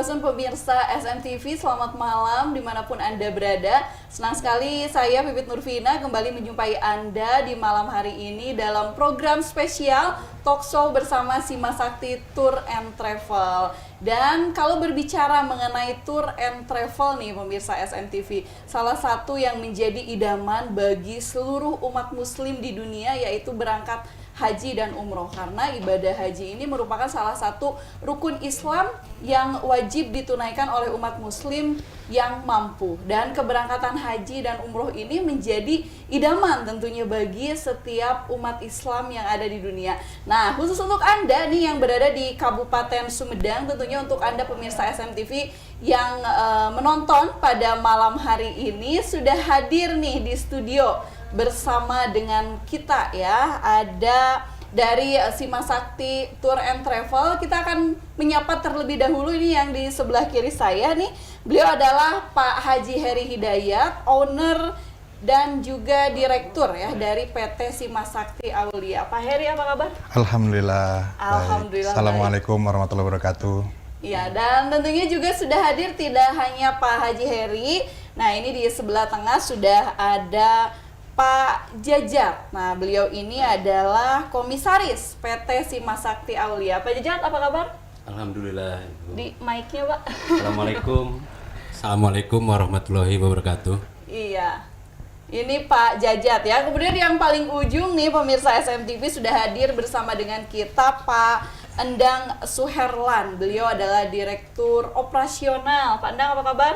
Sampurasun pemirsa SMTV, selamat malam dimanapun Anda berada. Senang sekali saya Pipit Nurvina kembali menjumpai Anda di malam hari ini dalam program spesial talk show bersama Sima Sakti Tour and Travel. Dan kalau berbicara mengenai tour and travel nih pemirsa SMTV, salah satu yang menjadi idaman bagi seluruh umat muslim di dunia yaitu berangkat haji dan umroh, karena ibadah haji ini merupakan salah satu rukun Islam yang wajib ditunaikan oleh umat muslim yang mampu, dan keberangkatan haji dan umroh ini menjadi idaman tentunya bagi setiap umat Islam yang ada di dunia. Nah, khusus untuk Anda nih yang berada di Kabupaten Sumedang, tentunya untuk Anda pemirsa SMTV yang menonton pada malam hari ini sudah hadir nih di studio bersama dengan kita ya. Ada dari Sima Sakti Tour and Travel. Kita akan menyapa terlebih dahulu ini yang di sebelah kiri saya nih. Beliau adalah Pak Haji Heri Hidayat, owner dan juga direktur ya dari PT Sima Sakti Aulia. Pak Heri, apa kabar? Alhamdulillah. Alhamdulillah. Assalamualaikum warahmatullahi wabarakatuh. Ya, dan tentunya juga sudah hadir tidak hanya Pak Haji Heri. Nah, ini di sebelah tengah sudah ada Pak Jajat. Nah, beliau ini adalah komisaris PT Sima Sakti Aulia. Pak Jajat, apa kabar? Alhamdulillah. Di mic-nya, Pak. Assalamualaikum. Assalamualaikum warahmatullahi wabarakatuh. Iya. Ini Pak Jajat ya. Kemudian yang paling ujung nih pemirsa SMTV sudah hadir bersama dengan kita Pak Endang Suherlan. Beliau adalah direktur operasional. Pak Endang, apa kabar?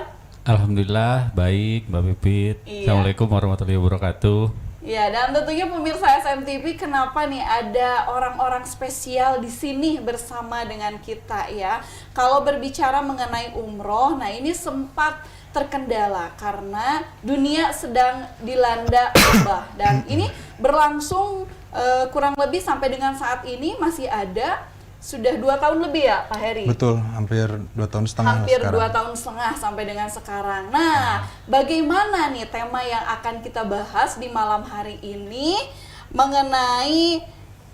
Alhamdulillah, baik Mbak Pipit. Iya. Assalamualaikum warahmatullahi wabarakatuh. Ya, dan tentunya pemirsa SMTV, kenapa nih ada orang-orang spesial di sini bersama dengan kita ya. Kalau berbicara mengenai umroh, nah ini sempat terkendala karena dunia sedang dilanda wabah, dan ini berlangsung kurang lebih sampai dengan saat ini masih ada. Sudah 2 tahun lebih ya Pak Heri? Betul, hampir 2 tahun setengah. Hampir sekarang. 2 tahun setengah sampai dengan sekarang. Nah, bagaimana nih tema yang akan kita bahas di malam hari ini mengenai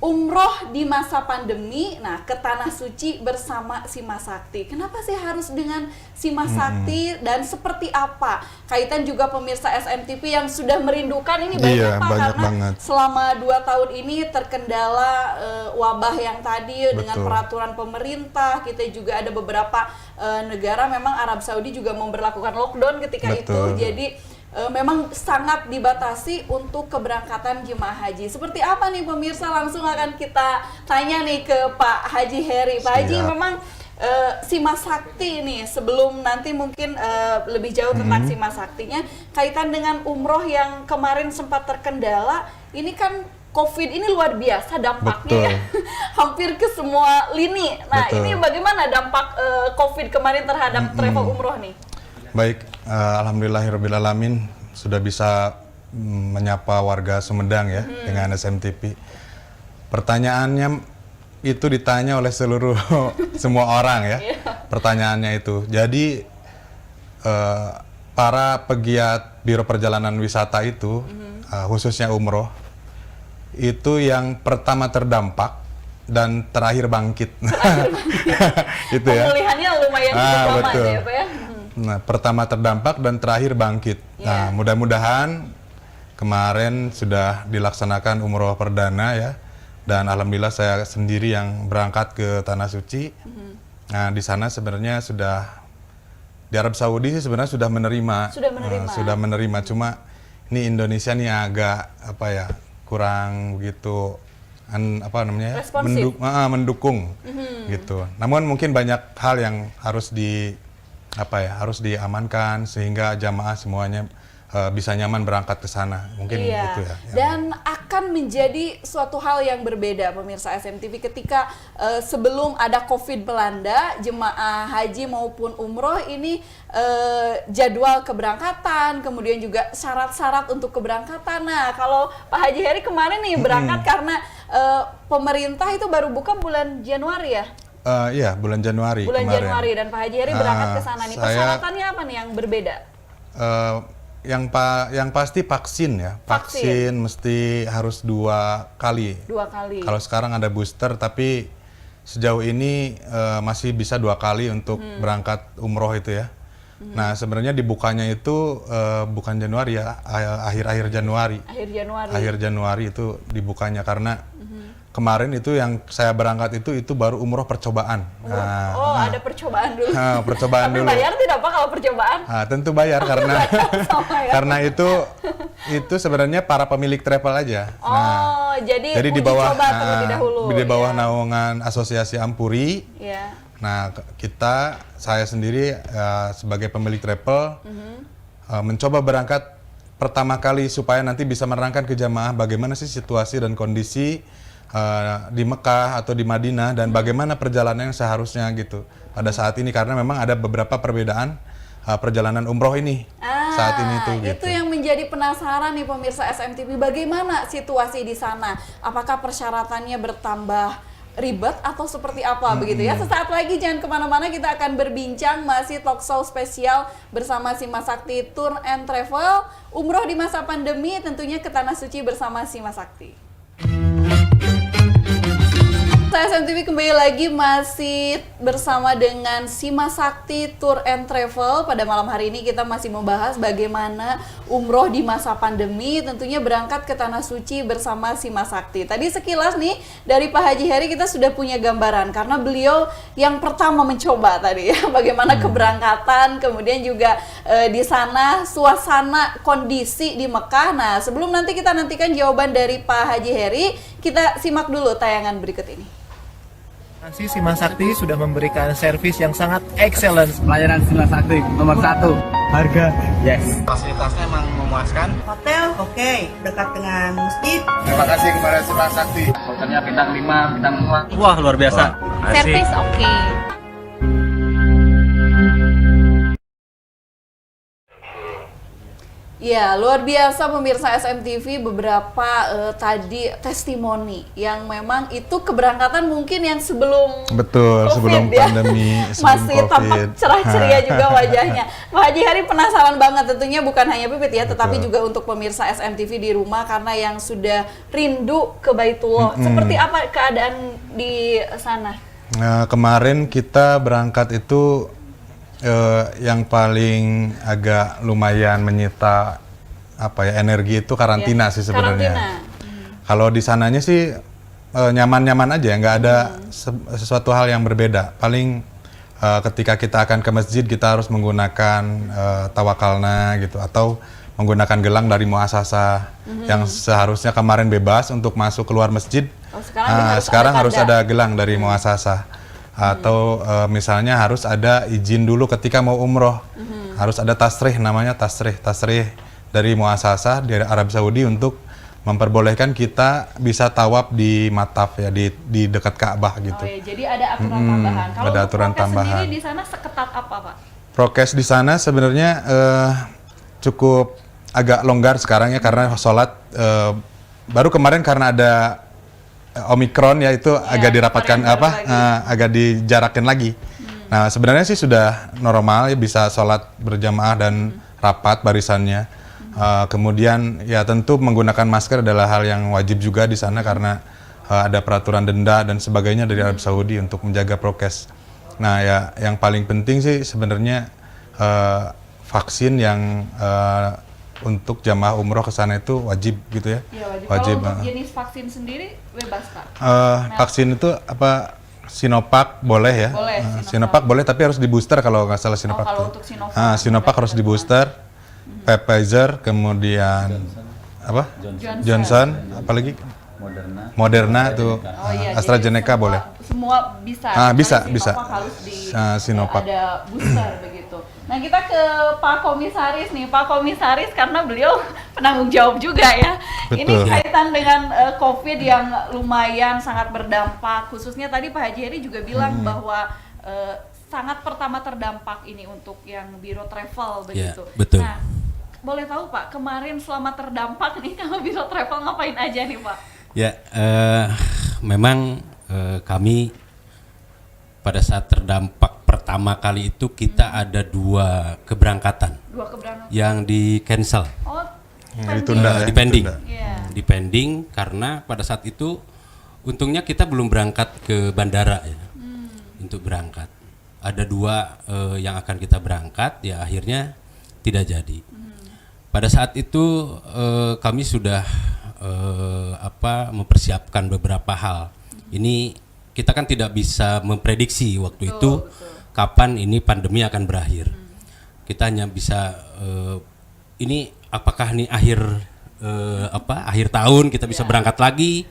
umroh di masa pandemi, nah ke Tanah Suci bersama Sima Sakti. Kenapa sih harus dengan Sima Sakti dan seperti apa? Kaitan juga pemirsa SMTV yang sudah merindukan ini banyak Iya, Pak, banyak karena banget. selama 2 tahun ini terkendala wabah yang tadi dengan Betul. peraturan pemerintah. Kita juga ada beberapa negara, memang Arab Saudi juga memberlakukan lockdown ketika Betul. itu. Jadi memang sangat dibatasi untuk keberangkatan jemaah haji. Seperti apa nih pemirsa? Langsung akan kita tanya nih ke Pak Haji Heri. Pak Haji, Siap. memang Sima Sakti nih, sebelum nanti mungkin lebih jauh tentang Sima Saktinya, kaitan dengan umroh yang kemarin sempat terkendala, ini kan COVID ini luar biasa dampaknya ya. Hampir ke semua lini. Nah, Betul. ini bagaimana dampak COVID kemarin terhadap travel umroh nih? Baik, alhamdulillahirrabbilalamin sudah bisa menyapa warga Sumedang ya dengan SMTV. Pertanyaannya itu ditanya oleh seluruh semua orang ya. Pertanyaannya itu. Jadi para pegiat Biro Perjalanan Wisata itu khususnya umroh itu yang pertama terdampak dan terakhir bangkit. Itu ya. Pemulihannya lumayan cukup lama betul. ya Pak ya. Nah, pertama terdampak dan terakhir bangkit. Nah, mudah-mudahan kemarin sudah dilaksanakan umroh perdana ya. Dan alhamdulillah saya sendiri yang berangkat ke Tanah Suci. Nah, di sana sebenarnya sudah di Arab Saudi sih sebenarnya sudah menerima. Sudah menerima. Cuma ini Indonesia nih agak apa ya, kurang begitu Responsif. mendukung gitu. Namun mungkin banyak hal yang harus harus diamankan sehingga jamaah semuanya bisa nyaman berangkat ke sana. Mungkin itu ya. Dan akan menjadi suatu hal yang berbeda pemirsa SMTV ketika sebelum ada COVID melanda, jemaah haji maupun umroh ini jadwal keberangkatan, kemudian juga syarat-syarat untuk keberangkatan. Nah, kalau Pak Haji Heri kemarin nih berangkat karena pemerintah itu baru buka bulan Januari ya? Iya, bulan Januari Bulan kemarin. Januari, dan Pak Haji Heri berangkat ke sana nih. Saya- Persyaratannya apa nih yang berbeda? Yang pasti vaksin ya. Vaksin mesti harus 2 kali. 2 kali. Kalau sekarang ada booster, tapi sejauh ini masih bisa 2 kali untuk berangkat umroh itu ya. Nah sebenarnya dibukanya itu bukan Januari ya, akhir-akhir Januari. Akhir Januari itu dibukanya karena kemarin itu yang saya berangkat itu baru umroh percobaan. Ada percobaan dulu. Percobaan Tapi dulu. bayar tidak Pak kalau percobaan? Tentu bayar karena Sama ya? karena itu sebenarnya para pemilik travel aja. Jadi Jadi uji coba terlebih dahulu. di bawah ya. naungan Asosiasi Ampuri. Ya. Nah, saya sendiri sebagai pemilik travel mencoba berangkat pertama kali supaya nanti bisa menerangkan ke jamaah bagaimana sih situasi dan kondisi di Mekah atau di Madinah dan bagaimana perjalanan yang seharusnya gitu pada saat ini karena memang ada beberapa perbedaan perjalanan umroh ini saat ini tuh gitu. Itu yang menjadi penasaran nih pemirsa SMTV, bagaimana situasi di sana? Apakah persyaratannya bertambah ribet atau seperti apa begitu ya? Sesaat lagi jangan kemana-mana, kita akan berbincang masih talk show spesial bersama Sima Sakti Tour and Travel umroh di masa pandemi, tentunya ke Tanah Suci bersama Sima Sakti. Saya SMTV kembali lagi masih bersama dengan Sima Sakti Tour and Travel. Pada malam hari ini kita masih membahas bagaimana umroh di masa pandemi, tentunya berangkat ke Tanah Suci bersama Sima Sakti. Tadi sekilas nih dari Pak Haji Heri kita sudah punya gambaran karena beliau yang pertama mencoba tadi ya bagaimana keberangkatan, kemudian juga di sana suasana kondisi di Mekah. Nah, sebelum nanti kita nantikan jawaban dari Pak Haji Heri, kita simak dulu tayangan berikut ini. Sima Sakti sudah memberikan servis yang sangat excellent. Pelayanan Sima Sakti nomor 1. Harga, Yes. fasilitasnya memang memuaskan. Hotel oke, dekat dengan masjid. Terima kasih kepada Sima Sakti. Hotelnya bintang 5, bintang 4. Wah, luar biasa. Servis oke. Ya, luar biasa pemirsa SMTV, beberapa tadi testimoni yang memang itu keberangkatan mungkin yang sebelum Betul, COVID sebelum ya. pandemi, sebelum Masih tampak COVID. cerah ceria juga wajahnya. Pak Haji Hari penasaran banget, tentunya bukan hanya Pipit ya, tetapi Betul. juga untuk pemirsa SMTV di rumah karena yang sudah rindu ke Baitullah. Seperti apa keadaan di sana? Nah, kemarin kita berangkat itu yang paling agak lumayan menyita energi itu karantina sih sebenarnya. Kalau di sananya sih nyaman-nyaman aja, nggak ada sesuatu hal yang berbeda. Paling ketika kita akan ke masjid kita harus menggunakan tawakalna gitu atau menggunakan gelang dari muasasah yang seharusnya kemarin bebas untuk masuk keluar masjid. Sekarang harus ada gelang dari muasasah. Atau misalnya harus ada izin dulu ketika mau umroh, harus ada tasrih, namanya tasrih dari muasasah dari Arab Saudi untuk memperbolehkan kita bisa tawaf di Mataf ya, di dekat Ka'bah gitu. Oh ya, jadi ada aturan tambahan. Kalau ada untuk aturan prokes tambahan. sendiri di sana seketat apa, Pak? Prokes di sana sebenarnya cukup agak longgar sekarang ya karena sholat baru kemarin karena ada Omikron ya itu agak dirapatkan agak dijarakin lagi. Nah sebenarnya sih sudah normal ya, bisa sholat berjamaah dan rapat barisannya. Kemudian ya tentu menggunakan masker adalah hal yang wajib juga di sana karena ada peraturan denda dan sebagainya dari Arab Saudi untuk menjaga prokes. Nah ya yang paling penting sih sebenarnya vaksin yang untuk jamaah umroh ke sana itu wajib gitu ya. Ya, wajib. Wajib. Kalau untuk jenis vaksin sendiri bebas, Pak? Vaksin itu apa? Sinovac boleh ya. Boleh, Sinovac boleh tapi harus di booster kalau nggak salah Sinovac. kalau tuh. untuk Sinovac. Sinovac harus di booster. Pfizer, kemudian apa? Johnson, apalagi? Moderna tuh. Oh iya, AstraZeneca jadi boleh. Semua bisa. Bisa, Sinovac bisa. harus di Sinovac. ada booster begitu. Nah, kita ke Pak Komisaris nih. Pak Komisaris karena beliau penanggung jawab juga ya. Betul. Ini kaitan dengan COVID yang lumayan sangat berdampak. Khususnya tadi Pak Haji Heri juga bilang bahwa sangat pertama terdampak ini untuk yang Biro Travel begitu. Ya, betul. Nah, boleh tahu Pak, kemarin selama terdampak nih kalau Biro Travel ngapain aja nih Pak? Ya, memang kami pada saat terdampak pertama kali itu kita ada 2 keberangkatan. 2 keberangkatan. Yang di cancel, Oh, Ditunda ya, di pending, Iya. di pending karena pada saat itu Untungnya kita belum berangkat ke bandara ya, untuk berangkat. Ada 2 yang akan kita berangkat, ya akhirnya tidak jadi. Pada saat itu kami sudah mempersiapkan beberapa hal. Ini kita kan tidak bisa memprediksi waktu itu kapan ini pandemi akan berakhir. Kita hanya bisa ini apakah nih akhir tahun kita bisa berangkat lagi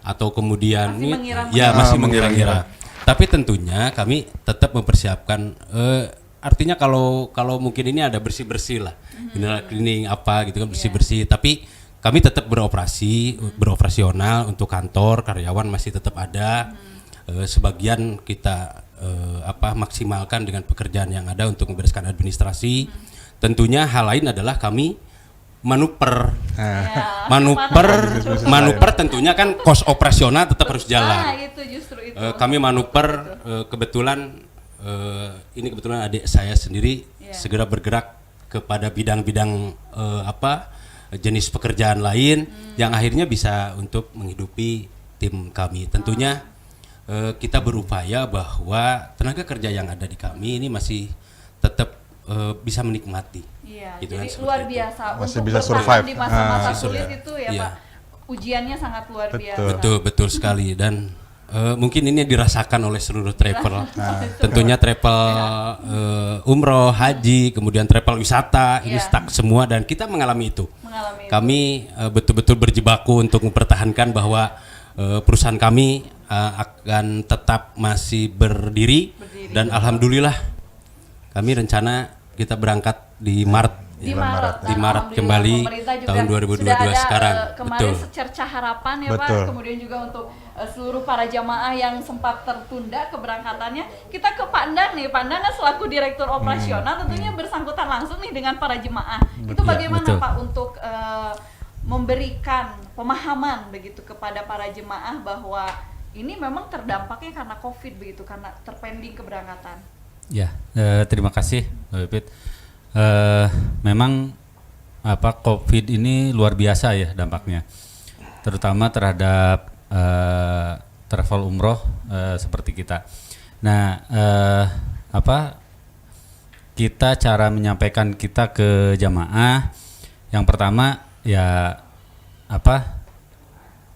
atau kemudian Masih ini mengira-ngira. masih mengira-ngira. Tapi tentunya kami tetap mempersiapkan artinya kalau mungkin ini ada bersih-bersih lah. General cleaning apa gitu kan bersih-bersih, tapi kami tetap beroperasional untuk kantor, karyawan masih tetap ada. Sebagian kita maksimalkan dengan pekerjaan yang ada untuk membereskan administrasi. Tentunya hal lain adalah kami manuver tentunya kan kos operasional tetap harus jalan. Itu justru itu. Kami manuver kebetulan ini kebetulan adik saya sendiri segera bergerak kepada bidang-bidang jenis pekerjaan lain yang akhirnya bisa untuk menghidupi tim kami. Tentunya kita berupaya bahwa tenaga kerja yang ada di kami ini masih tetap bisa menikmati. Iya, Gitu jadi kan, luar seperti biasa Masih untuk bisa bertahan survive. di masa-masa Masih sulit survive. itu ya Iya. Pak. Ujiannya sangat luar biasa. Betul sekali dan mungkin ini dirasakan oleh seluruh travel. Tentunya travel umroh, haji, kemudian travel wisata ini stuck semua dan kita mengalami itu. Kami betul-betul berjibaku untuk mempertahankan bahwa perusahaan kami akan tetap masih berdiri dan alhamdulillah kami rencana kita berangkat di Maret. Di Maret, Di Maret kembali tahun 2022 sudah ada, sekarang. kemarin Betul. secerca harapan ya Pak, Betul. kemudian juga untuk seluruh para jamaah yang sempat tertunda keberangkatannya. Kita ke Pak Andan nih, Pak Andan kan selaku Direktur Operasional tentunya bersangkutan langsung nih dengan para jemaah. Itu bagaimana betul. Pak untuk memberikan pemahaman begitu kepada para jemaah bahwa ini memang terdampaknya karena COVID begitu, karena terpending keberangkatan. Ya, terima kasih Mbak Pipit. Memang COVID ini luar biasa ya dampaknya, terutama terhadap travel umroh seperti kita. Nah, kita cara menyampaikan kita ke jamaah, yang pertama ya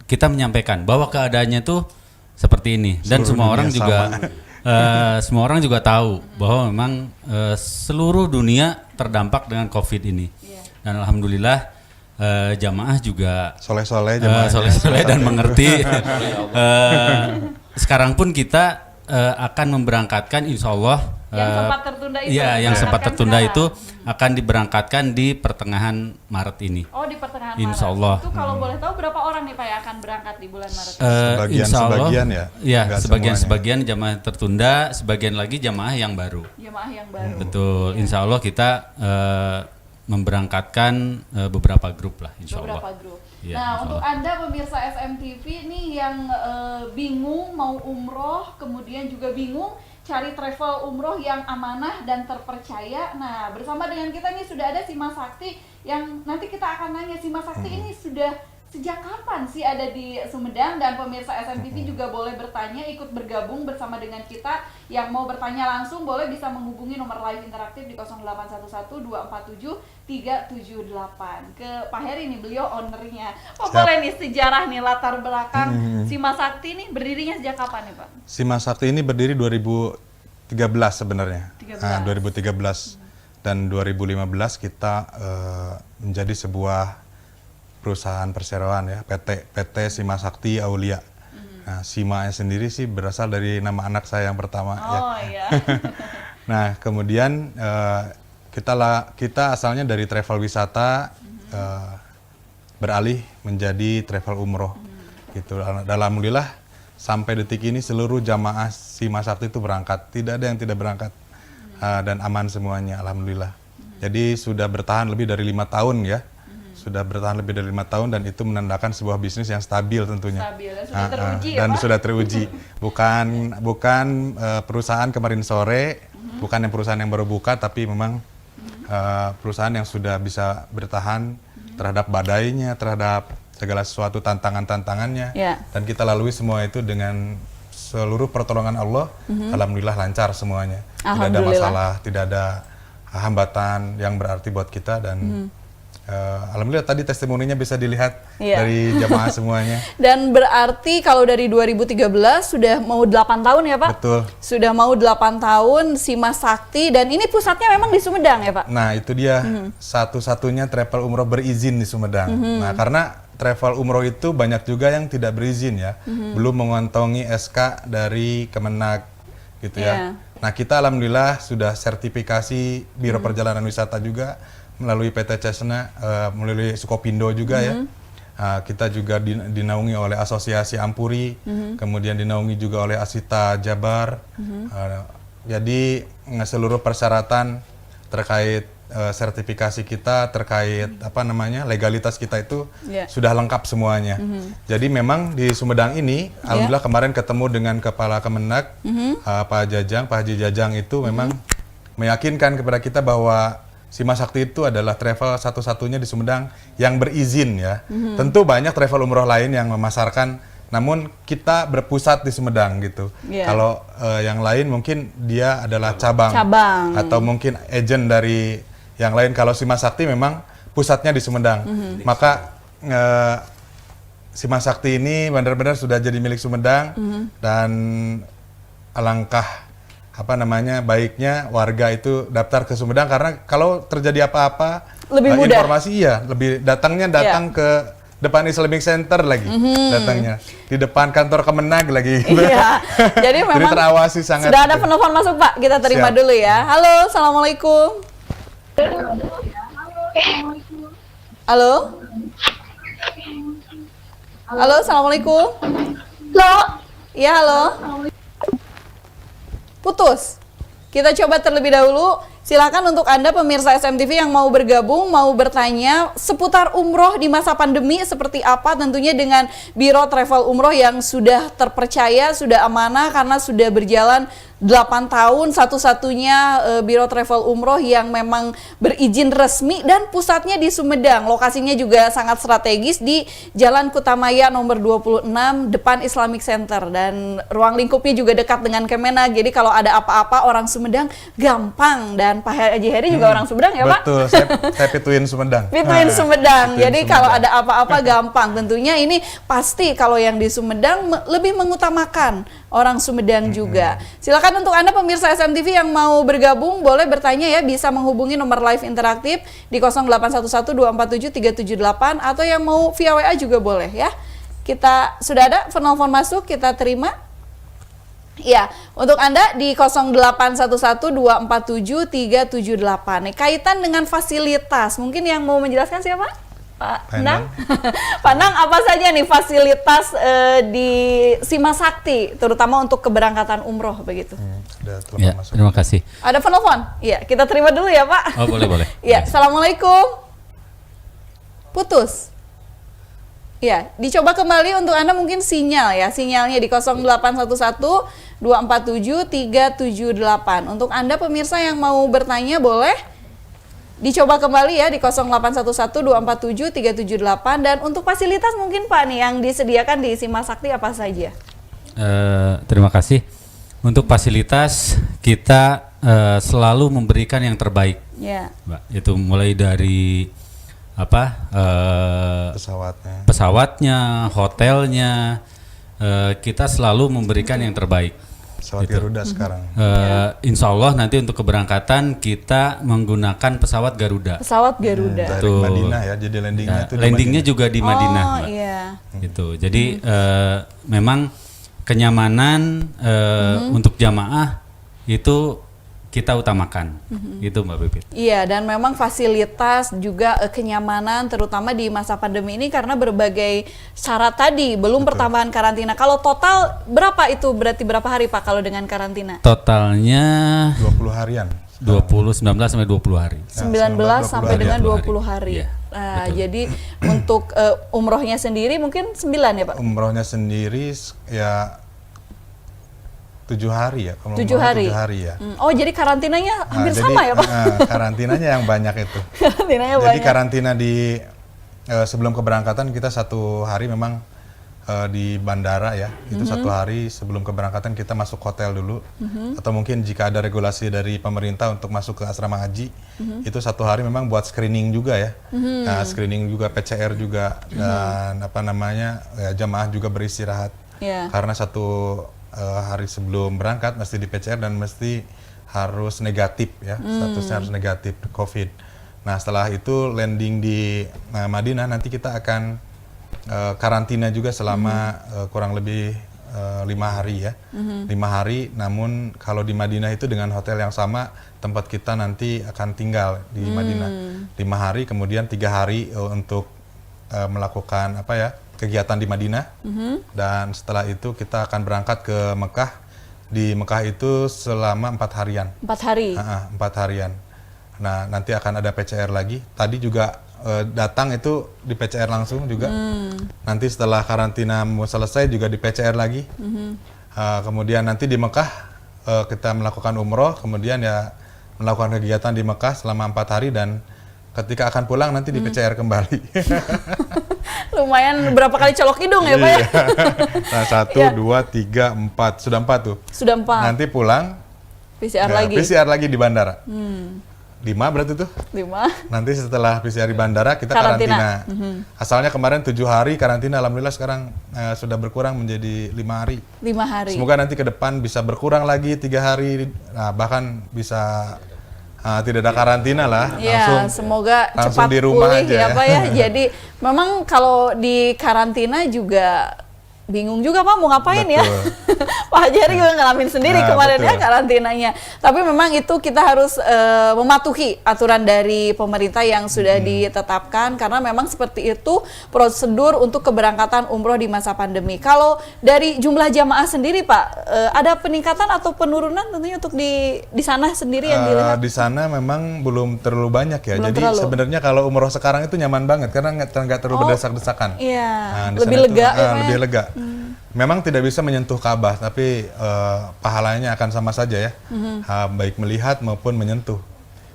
kita menyampaikan bahwa keadaannya tuh seperti ini dan semua Seluruh orang dunia juga sama. semua orang juga tahu bahwa memang seluruh dunia terdampak dengan COVID ini. Dan alhamdulillah jamaah juga Soleh-soleh jemaahnya. soleh-soleh dan mengerti. Sekarang pun kita akan memberangkatkan insya Allah Yang sempat tertunda itu. iya, yang sempat diberangkatkan tertunda sekarang. itu akan diberangkatkan di pertengahan Maret ini. Oh, di pertengahan Insya Maret. Allah. Itu kalau boleh tahu berapa orang nih Pak yang akan berangkat di bulan Maret? Sebagian ya? Ya, Nggak sebagian jamaah tertunda, sebagian lagi jamaah yang baru. Jemaah yang baru. Betul, insya Allah kita memberangkatkan beberapa grup lah, insya Allah. Beberapa grup. Iya, Nah, insya untuk Allah. Anda pemirsa SMTV nih yang bingung mau umroh, kemudian juga bingung cari travel umroh yang amanah dan terpercaya. Nah, bersama dengan kita nih sudah ada Sima Sakti yang nanti kita akan nanya Sima Sakti ini sudah sejak kapan sih ada di Sumedang, dan pemirsa SMTV juga boleh bertanya, ikut bergabung bersama dengan kita. Yang mau bertanya langsung boleh bisa menghubungi nomor live interaktif di 0811-247-378. Ke Pak Heri nih, beliau ownernya. Oh, Siap. boleh nih sejarah nih, latar belakang Sima Sakti nih berdirinya sejak kapan nih Pak? Sima Sakti ini berdiri 2013 sebenarnya. 2013 dan 2015 kita menjadi sebuah perusahaan perseroan ya, PT Sima Sakti Aulia. Nah, Sima sendiri sih berasal dari nama anak saya yang pertama ya. Oh iya. Nah, kemudian kita asalnya dari travel wisata beralih menjadi travel umroh. Gitu. Dan alhamdulillah sampai detik ini seluruh jamaah Sima Sakti itu berangkat, tidak ada yang tidak berangkat dan aman semuanya, alhamdulillah. Jadi sudah bertahan lebih dari 5 tahun ya. Sudah bertahan lebih dari 5 tahun dan itu menandakan sebuah bisnis yang stabil tentunya. Stabil dan sudah teruji ya, Dan Pak? sudah teruji. Bukan perusahaan kemarin sore, bukan yang perusahaan yang baru buka, tapi memang perusahaan yang sudah bisa bertahan terhadap badainya, terhadap segala sesuatu tantangan-tantangannya, dan kita lalui semua itu dengan seluruh pertolongan Allah. Alhamdulillah lancar semuanya, tidak ada masalah, tidak ada hambatan yang berarti buat kita, dan alhamdulillah tadi testimoninya bisa dilihat dari jamaah semuanya. Dan berarti kalau dari 2013 sudah mau 8 tahun ya Pak? Betul. Sudah mau 8 tahun Sima Sakti, dan ini pusatnya memang di Sumedang ya Pak? Nah itu dia satu-satunya travel umroh berizin di Sumedang. Nah karena travel umroh itu banyak juga yang tidak berizin ya, belum mengantongi SK dari Kemenag gitu ya. Nah kita alhamdulillah sudah sertifikasi Biro Perjalanan Wisata juga, melalui PT Cesna, melalui Sukopindo juga ya. Kita juga dinaungi oleh Asosiasi Ampuri, kemudian dinaungi juga oleh Asita Jabar. Jadi seluruh persyaratan terkait sertifikasi kita, terkait legalitas kita itu sudah lengkap semuanya. Jadi memang di Sumedang ini, alhamdulillah kemarin ketemu dengan Kepala Kemenag, Pak Haji Jajang itu memang meyakinkan kepada kita bahwa Sima Sakti itu adalah travel satu-satunya di Sumedang yang berizin ya. Tentu banyak travel umroh lain yang memasarkan, namun kita berpusat di Sumedang gitu. Kalau yang lain mungkin dia adalah cabang. Atau mungkin agent dari yang lain. Kalau Sima Sakti memang pusatnya di Sumedang. Maka Sima Sakti ini benar-benar sudah jadi milik Sumedang, dan alangkah baiknya warga itu daftar ke Sumedang, karena kalau terjadi apa-apa lebih mudah. Informasi lebih datang ke depan Islamic Center lagi, datangnya di depan kantor Kemenag lagi. Jadi memang jadi terawasi sangat. Sudah ada penelpon masuk Pak, kita terima dulu ya. Halo, assalamualaikum. Halo, assalamualaikum. Halo. Iya, halo. Putus. Kita coba terlebih dahulu. Silakan untuk Anda pemirsa SMTV yang mau bergabung, mau bertanya seputar umroh di masa pandemi seperti apa, tentunya dengan Biro Travel Umroh yang sudah terpercaya, sudah amanah karena sudah berjalan 8 tahun, satu-satunya Biro Travel Umroh yang memang berizin resmi dan pusatnya di Sumedang. Lokasinya juga sangat strategis di Jalan Kutamaya nomor 26 depan Islamic Center, dan ruang lingkupnya juga dekat dengan Kemenag. Jadi kalau ada apa-apa orang Sumedang gampang, dan Pak Haji Heri juga orang Sumedang ya Pak? Betul, saya pituin Sumedang. Pituin Sumedang. Jadi kalau ada apa-apa gampang. Tentunya ini pasti kalau yang di Sumedang lebih mengutamakan orang Sumedang juga. Silakan untuk Anda pemirsa SMTV yang mau bergabung, boleh bertanya ya, bisa menghubungi nomor live interaktif di 0811247378, atau yang mau via WA juga boleh ya. Kita sudah ada penelpon masuk, kita terima. Ya, untuk Anda di 0811247378. Kaitan dengan fasilitas, mungkin yang mau menjelaskan siapa? Pak Nang. Pak Nang, apa saja nih fasilitas di Sima Sakti, terutama untuk keberangkatan umroh begitu? Ya, terima kasih. Ada penelpon? Iya, kita terima dulu ya Pak. Oh, boleh. Iya, assalamualaikum. Putus. Ya, dicoba kembali untuk Anda mungkin sinyalnya di 0811247378. Untuk Anda pemirsa yang mau bertanya boleh dicoba kembali ya di 0811247378. Dan untuk fasilitas mungkin Pak nih yang disediakan di Sima Sakti apa saja? Terima kasih. Untuk fasilitas kita selalu memberikan yang terbaik, Mbak. Itu mulai dari pesawatnya, hotelnya, kita selalu memberikan yang terbaik. Pesawat Garuda sekarang. Insya Allah nanti untuk keberangkatan kita menggunakan pesawat Garuda. Pesawat Garuda. Dari Madinah ya, jadi landingnya juga di Madinah. Oh iya. Gitu. Jadi memang kenyamanan untuk jamaah itu kita utamakan, itu Mbak Pipit. Iya, dan memang fasilitas juga kenyamanan terutama di masa pandemi ini karena berbagai syarat tadi, belum pertambahan karantina. Kalau total berapa itu, berarti berapa hari Pak kalau dengan karantina? Totalnya 20 harian. 19 sampai 20 hari. 19 sampai dengan 20 hari. Ya, jadi untuk umrohnya sendiri mungkin 9 ya Pak? Umrohnya sendiri ya 7 hari ya. 7 hari. 7 hari ya. Oh, jadi karantinanya hampir sama ya Pak? Karantinanya yang banyak itu. Karantinanya jadi banyak. karantina di sebelum keberangkatan kita 1 hari memang di bandara ya, itu 1 hari sebelum keberangkatan kita masuk hotel dulu, atau mungkin jika ada regulasi dari pemerintah untuk masuk ke asrama haji, itu 1 hari memang buat screening juga ya, nah, screening juga, PCR juga, dan apa namanya ya, jamaah juga beristirahat, karena 1 hari sebelum berangkat mesti di PCR dan mesti harus negatif ya, statusnya harus negatif COVID. Nah setelah itu landing di Madinah, nanti kita akan karantina juga selama kurang lebih 5 hari ya, 5 hari. Namun kalau di Madinah itu dengan hotel yang sama, tempat kita nanti akan tinggal di Madinah 5 hari, kemudian 3 hari untuk melakukan apa ya, kegiatan di Madinah, dan setelah itu kita akan berangkat ke Mekah. Di Mekah itu selama 4 harian. 4 hari. 4 harian. Nah nanti akan ada PCR lagi. Tadi juga datang itu di PCR langsung juga. Nanti setelah karantina mau selesai juga di PCR lagi. Kemudian nanti di Mekah kita melakukan umroh, kemudian ya melakukan kegiatan di Mekah selama 4 hari, dan ketika akan pulang nanti di PCR kembali. Lumayan berapa kali colok hidung ya Pak ya? Nah 1, 2, 3, 4, sudah 4 tuh. Sudah 4. Nanti pulang PCR ya, lagi. PCR lagi di bandara. 5 berarti tuh. 5. Nanti setelah PCR di bandara kita karantina. Asalnya kemarin 7 hari karantina, alhamdulillah sekarang sudah berkurang menjadi 5 hari. 5 hari. Semoga nanti ke depan bisa berkurang lagi 3 hari, nah, bahkan bisa tidak ada karantina lah. Ya, semoga langsung cepat di rumah pulih aja ya Pak ya. Jadi memang kalau di karantina juga bingung juga Pak mau ngapain ya. Pak Haji Ari juga ngalamin sendiri kemarin ya karantinanya. Tapi memang itu kita harus mematuhi aturan dari pemerintah yang sudah ditetapkan, karena memang seperti itu prosedur untuk keberangkatan umroh di masa pandemi. Kalau dari jumlah jamaah sendiri Pak, ada peningkatan atau penurunan tentunya untuk di sana sendiri yang dilihat? Di sana memang belum terlalu banyak ya. Belum Jadi terlalu. Sebenarnya kalau umroh sekarang itu nyaman banget karena nggak terlalu berdesak-desakan. Iya, Nah, di lebih sana lega. itu, lebih lega. Memang tidak bisa menyentuh Ka'bah, tapi pahalanya akan sama saja ya, baik melihat maupun menyentuh.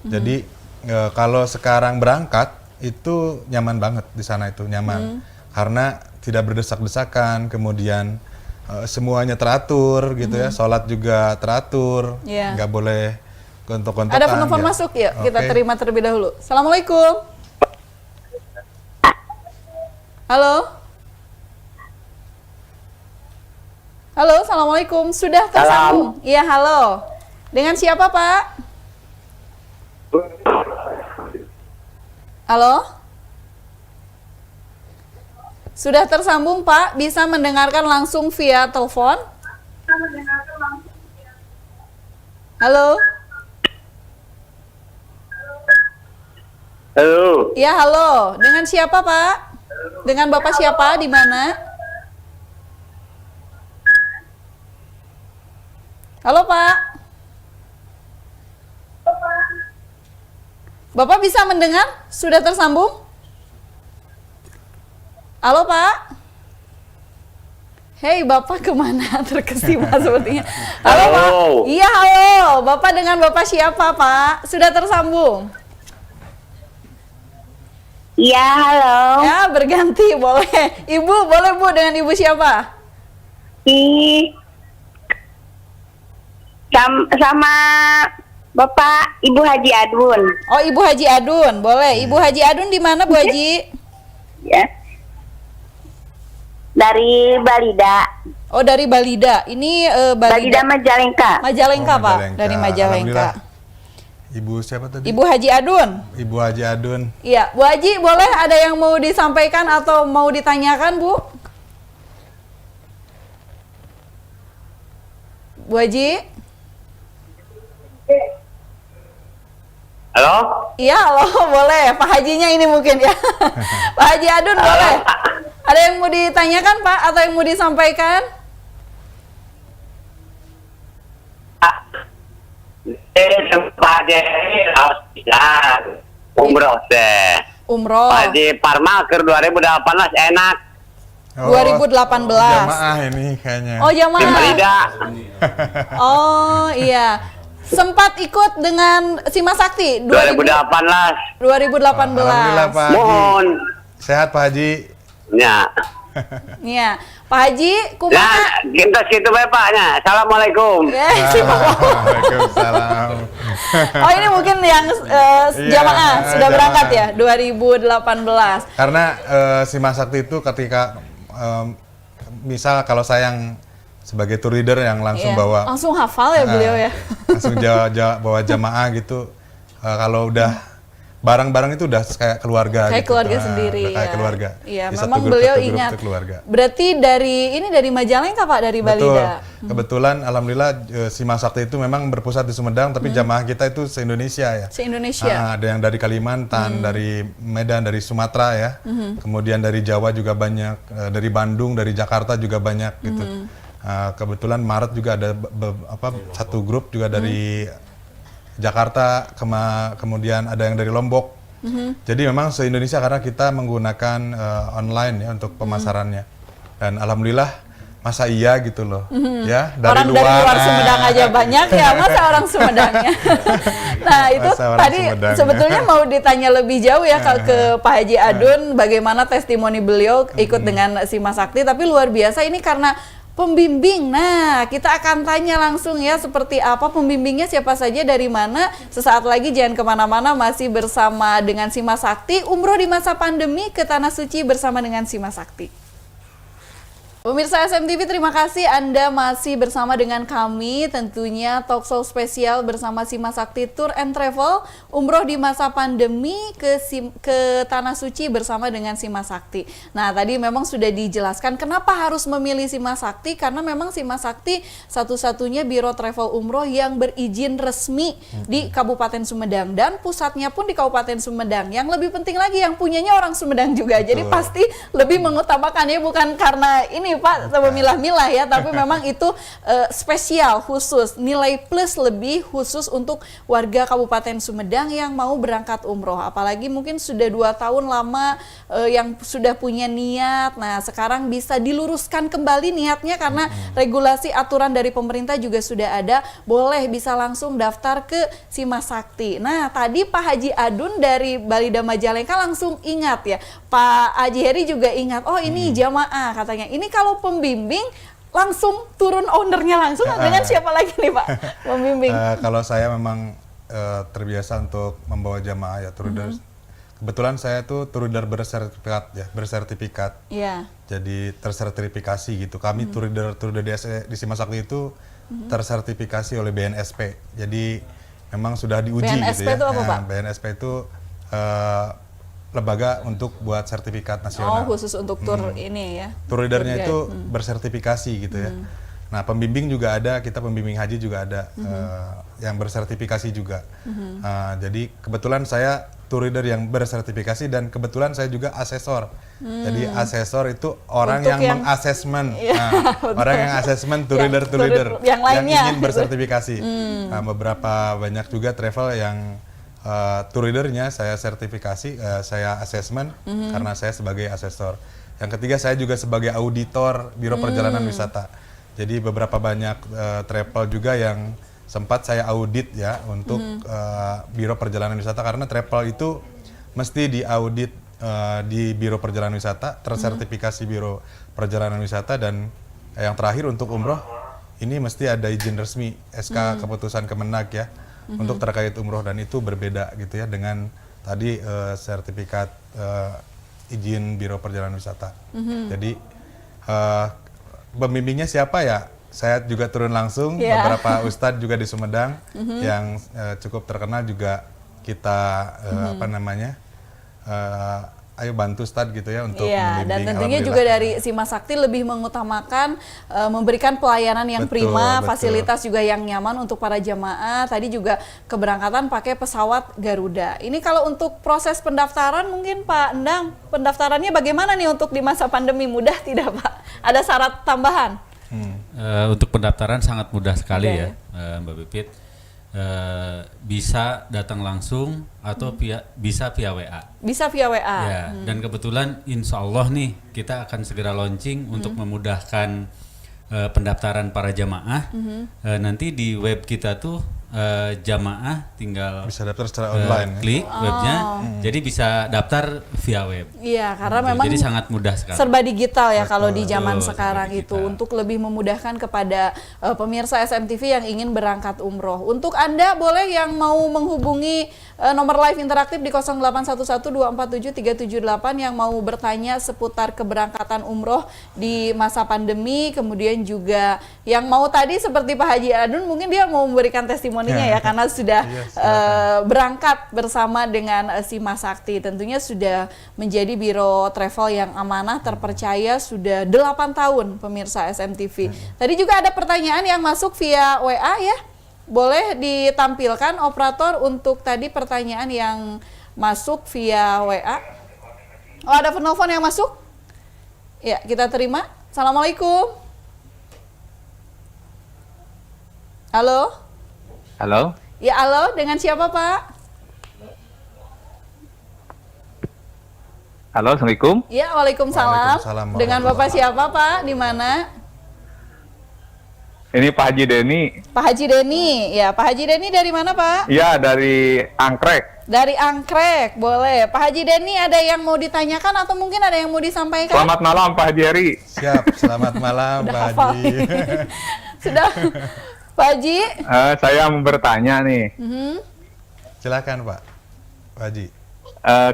Jadi kalau sekarang berangkat itu nyaman banget di sana, itu nyaman karena tidak berdesak-desakan, kemudian semuanya teratur gitu ya, sholat juga teratur, nggak boleh gontok-gontokan. Ada penelpon masuk, yuk kita terima terlebih dahulu. Assalamualaikum. Halo. Halo, assalamualaikum. Sudah tersambung? Iya, halo. Dengan siapa Pak? Halo. Sudah tersambung Pak? Bisa mendengarkan langsung via telepon? Halo. Halo. Ya, halo. Dengan siapa, Pak? Dengan Bapak siapa? Di mana? Halo, Pak. Bapak bisa mendengar? Sudah tersambung? Halo, Pak. Hei, Bapak kemana? Terkesima sepertinya. Halo, Pak. Iya, halo. Bapak dengan Bapak siapa, Pak? Sudah tersambung? Iya, halo. Ya, berganti, boleh. Ibu, boleh Bu, dengan Ibu siapa? Sama Bapak Ibu Haji Adun. Oh, Ibu Haji Adun, boleh. Ibu Haji Adun di mana, Bu Haji? Ya. Dari Balida. Oh, dari Balida. Ini Balida Majalengka. Majalengka, Oh, Pak. Majalengka. Dari Majalengka. Ibu siapa tadi? Ibu Haji Adun. Ibu Haji Adun. Iya, Bu Haji, boleh ada yang mau disampaikan atau mau ditanyakan, Bu? Bu Haji? Halo? Iya, halo, boleh. Pak Hajinya ini mungkin ya. Pak Haji Adun, boleh. Ada yang mau ditanyakan, Pak, atau yang mau disampaikan? Umroh teh. Umroh. Haji Parmaker 2018 enak. 2018. Jamaah ini kayaknya. Oh, jamaah. Balida. Oh, iya. Sempat ikut dengan Sima Sakti 2018. 2018. Alhamdulillah, Pak. Sehat Pak Haji? Ya. Iya, Pak Haji, Ya, kumaha? kita situ bae Paknya. Assalamualaikum. Waalaikumsalam. Oh ini mungkin yang jamaah sudah berangkat ya 2018. Karena si Masakti itu ketika misal kalau saya yang sebagai tour leader yang langsung Iya. bawa Langsung hafal ya beliau ya. langsung bawa jamaah gitu, kalau udah barang-barang itu udah kayak keluarga Kayak gitu. keluarga Nah, sendiri udah kayak ya. keluarga. Iya, Di memang satu grup, beliau satu grup ingat. itu keluarga. Berarti dari Majalengka Pak, dari Betul. Balida. Kebetulan alhamdulillah si Masakti itu memang berpusat di Sumedang, tapi jamaah kita itu se-Indonesia ya. Se-Indonesia. Ada yang dari Kalimantan, dari Medan, dari Sumatera ya. Kemudian dari Jawa juga banyak, dari Bandung, dari Jakarta juga banyak gitu. Kebetulan Maret juga ada satu grup juga dari Jakarta, kemudian ada yang dari Lombok. Jadi memang se-Indonesia karena kita menggunakan online ya untuk pemasarannya. Dan alhamdulillah masa iya gitu loh. Ya, Orang dari luar Sumedang aja banyak ya, masa orang Sumedangnya. Nah itu Masa orang tadi Sumedang. sebetulnya mau ditanya lebih jauh ya ke Pak Haji Adun, bagaimana testimoni beliau ikut dengan si Masakti, tapi luar biasa ini karena pembimbing. Nah, kita akan tanya langsung ya seperti apa pembimbingnya, siapa saja, dari mana. Sesaat lagi jangan kemana-mana, masih bersama dengan si Masakti, umroh di masa pandemi ke Tanah Suci bersama dengan si Masakti. Pemirsa SMTV, terima kasih Anda masih bersama dengan kami, tentunya talkshow spesial bersama si Masakti Tour and Travel, umroh di masa pandemi ke Tanah Suci bersama dengan si Masakti. Nah, tadi memang sudah dijelaskan kenapa harus memilih si Masakti, karena memang si Masakti satu-satunya biro travel umroh yang berizin resmi di Kabupaten Sumedang, dan pusatnya pun di Kabupaten Sumedang. Yang lebih penting lagi, yang punyanya orang Sumedang juga. Jadi pasti lebih mengutamakannya, bukan karena ini Pak memilah-milah ya, tapi memang itu spesial khusus, nilai plus lebih khusus untuk warga Kabupaten Sumedang yang mau berangkat umroh. Apalagi mungkin sudah 2 tahun lama yang sudah punya niat. Nah, sekarang bisa diluruskan kembali niatnya karena regulasi aturan dari pemerintah juga sudah ada, boleh bisa langsung daftar ke si Masakti. Nah, tadi Pak Haji Adun dari Balida Majalengka langsung ingat ya, Pak Haji Heri juga ingat, oh ini jamaah katanya. Ini kalau pembimbing langsung turun ownernya langsung dengan siapa lagi nih Pak pembimbing? Kalau saya memang terbiasa untuk membawa jamaah ya, tour leader. Kebetulan saya tuh tour leader bersertifikat. Iya. Jadi tersertifikasi gitu. Kami tour leader di Si Masakti itu tersertifikasi oleh BNSP. Jadi memang sudah diuji BNSP gitu ya. itu apa, Pak? BNSP itu lembaga untuk buat sertifikat nasional. Oh, khusus untuk tour ini ya. Tour leadernya Tour itu guide. bersertifikasi gitu ya. Nah, pembimbing juga ada, kita pembimbing haji juga ada yang bersertifikasi juga. Jadi kebetulan saya tour leader yang bersertifikasi, dan kebetulan saya juga asesor. Jadi asesor itu orang Untuk yang mengasesmen, orang yang asesmen tour Yang leader yang lainnya, ingin gitu. bersertifikasi. Beberapa banyak juga travel yang tour leadernya saya sertifikasi, saya asesmen karena saya sebagai asesor. Yang ketiga, saya juga sebagai auditor biro perjalanan wisata. Jadi beberapa banyak travel juga yang sempat saya audit ya untuk biro perjalanan wisata, karena travel itu mesti diaudit di biro perjalanan wisata, tersertifikasi biro perjalanan wisata, dan yang terakhir untuk umroh ini mesti ada izin resmi SK keputusan Kemenag ya untuk terkait umroh, dan itu berbeda gitu ya dengan tadi sertifikat izin biro perjalanan wisata. Jadi pembimbingnya siapa ya? Saya juga turun langsung, beberapa ustadz juga di Sumedang yang cukup terkenal juga kita ayo bantu Ustadz gitu ya untuk Iya, membimbing. dan tentunya juga dari si Masakti lebih mengutamakan memberikan pelayanan yang Betul, prima, betul. fasilitas juga yang nyaman untuk para jamaah. Tadi juga keberangkatan pakai pesawat Garuda. Ini kalau untuk proses pendaftaran mungkin Pak Endang, pendaftarannya bagaimana nih untuk di masa pandemi? Mudah tidak Pak? Ada syarat tambahan? Untuk pendaftaran sangat mudah sekali Mudah ya, Mbak Pipit. Bisa datang langsung atau bisa via WA. Bisa via WA? Ya, dan kebetulan insya Allah nih kita akan segera launching untuk memudahkan pendaftaran para jamaah. Nanti di web kita tuh jamaah tinggal Bisa daftar secara online ya? klik webnya, jadi bisa daftar via web. Iya, karena memang Jadi sangat mudah sekali. serba digital ya kalau di zaman Betul, sekarang serba itu digital. untuk lebih memudahkan kepada pemirsa SMTV yang ingin berangkat umroh. Untuk Anda boleh yang mau menghubungi nomor live interaktif di 0811247378 yang mau bertanya seputar keberangkatan umroh di masa pandemi, kemudian juga yang mau tadi seperti Pak Haji Adun mungkin dia mau memberikan testimoninya ya karena sudah berangkat bersama dengan Sima Sakti. Tentunya sudah menjadi biro travel yang amanah, terpercaya sudah 8 tahun pemirsa SMTV. Tadi juga ada pertanyaan yang masuk via WA ya. Boleh ditampilkan operator untuk tadi pertanyaan yang masuk via WA. Oh, ada penelpon yang masuk? Ya, kita terima. Assalamualaikum. Halo? Halo. Ya, halo, dengan siapa, Pak? Halo, Assalamualaikum. Ya, waalaikumsalam. Waalaikumsalam, Dengan Bapak siapa, Pak? Di mana? Ini Pak Haji Deni. Pak Haji Deni. Ya, Pak Haji Deni dari mana, Pak? Iya, dari Angkrek. Dari Angkrek, boleh. Pak Haji Deni ada yang mau ditanyakan atau mungkin ada yang mau disampaikan? Selamat malam Pak Haji Heri. Siap, selamat malam Udah Pak hafal Haji. nih. Sudah. Pak Haji? Saya mau bertanya nih. Silakan Pak Haji.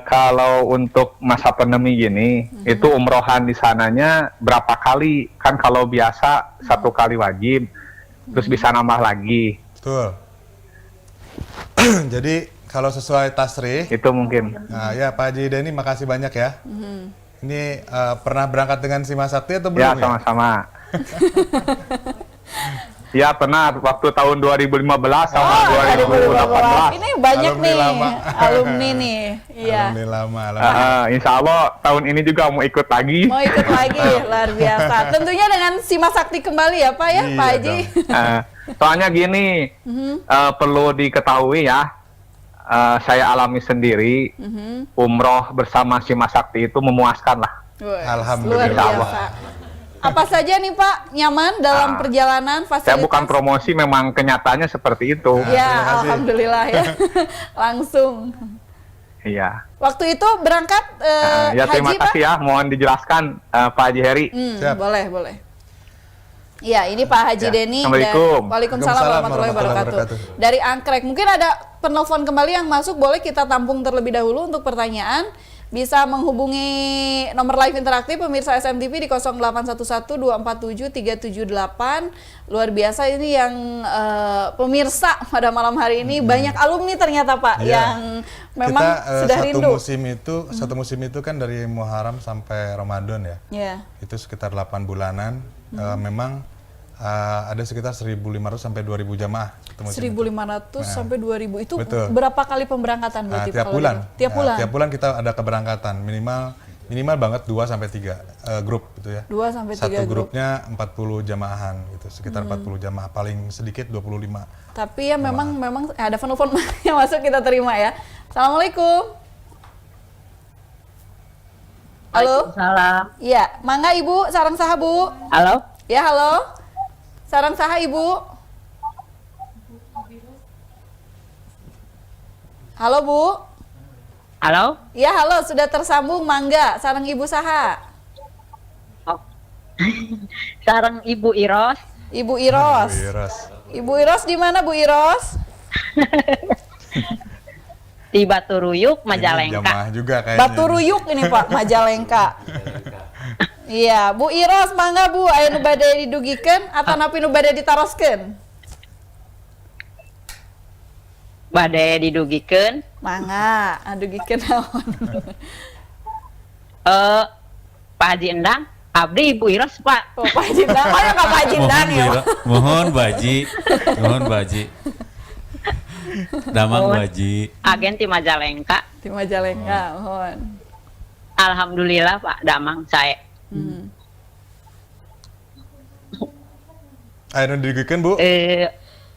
Kalau untuk masa pandemi gini, itu umrohan di sananya berapa kali? Kan kalau biasa 1 kali wajib, terus bisa nambah lagi. Betul. Jadi kalau sesuai tasrih, Itu mungkin. nah ya Pak Haji Deni makasih banyak ya. Ini pernah berangkat dengan Sima Sakti atau Ya, belum ya? sama-sama. Ya, pernah waktu tahun 2015 sama 2018. Ini banyak Alumni nih lama. alumni nih. Iya. Alumni lama, alumni. Insya Allah tahun ini juga mau ikut lagi. Mau ikut lagi, luar biasa. Tentunya dengan Sima Sakti kembali ya Pak ya, Iya Pak Haji. Soalnya gini, perlu diketahui ya, saya alami sendiri, umroh bersama Sima Sakti itu memuaskan lah. Wah, Alhamdulillah. luar biasa. Apa saja nih Pak nyaman dalam perjalanan fasilitas? Saya bukan promosi, memang kenyataannya seperti itu. Ya, Terima kasih. alhamdulillah ya. Langsung. Iya. Waktu itu berangkat Ya, terima haji kasih Pak? ya, mohon dijelaskan Pak Haji Heri. Siap. Boleh, boleh. Ya, ini Pak Haji Ya, Deni. Assalamualaikum. Waalaikumsalam warahmatullahi wabarakatuh. Dari Angkrek. Mungkin ada penelpon kembali yang masuk, boleh kita tampung terlebih dahulu untuk pertanyaan. Bisa menghubungi nomor live interaktif pemirsa SMTV di 0811247378. Luar biasa ini yang pemirsa pada malam hari ini banyak alumni ternyata Pak Iya. yang memang kita sudah satu rindu. satu musim itu kan dari Muharram sampai Ramadan ya. Ya. Itu sekitar 8 bulanan. Memang ada sekitar 1.500 sampai 2.000 jamaah. Satu musim itu. 1.500 sampai 2.000 itu Betul. berapa kali pemberangkatan berarti Tiap kalau bulan. gitu? Tiap bulan. Tiap bulan kita ada keberangkatan minimal banget 2 sampai 3 grup gitu ya. 2 sampai 3 Satu grup. grupnya 40 jamaahan gitu, sekitar 40 jamaah, paling sedikit 25. Tapi ya memang ada telepon yang masuk kita terima ya. Assalamualaikum. Halo. Salam. Iya, mangga Ibu, sarang saha Bu. Halo. Ya, halo. Sarang saha Ibu. Halo Bu. Halo. Ya, halo, sudah tersambung mangga, sarang Ibu saha. Oh. Sarang Ibu Iros. Ibu Iros. Wiras. Ibu Iros di mana Bu Iros? Di Baturuyuk, Ini Majalengka. jamaah juga kayaknya. Batu Ruyuk ini Pak, Majalengka. Iya, Bu Iros mangga Bu, aya nu bade didugikeun atau napi nu bade ditaroskeun? Bade didugikeun. Mangga, adugikeun naon? Pak Haji Endang, abdi Ibu Iros, Pak. Oh, Pak Jindang, oh ya Pak Jindang ya. Pak. Mohon baji, mohon baji. Damang baji. Agen di Majalengka. Di Majalengka, mohon. Alhamdulillah Pak Damang saya. Ayo digikeun Bu.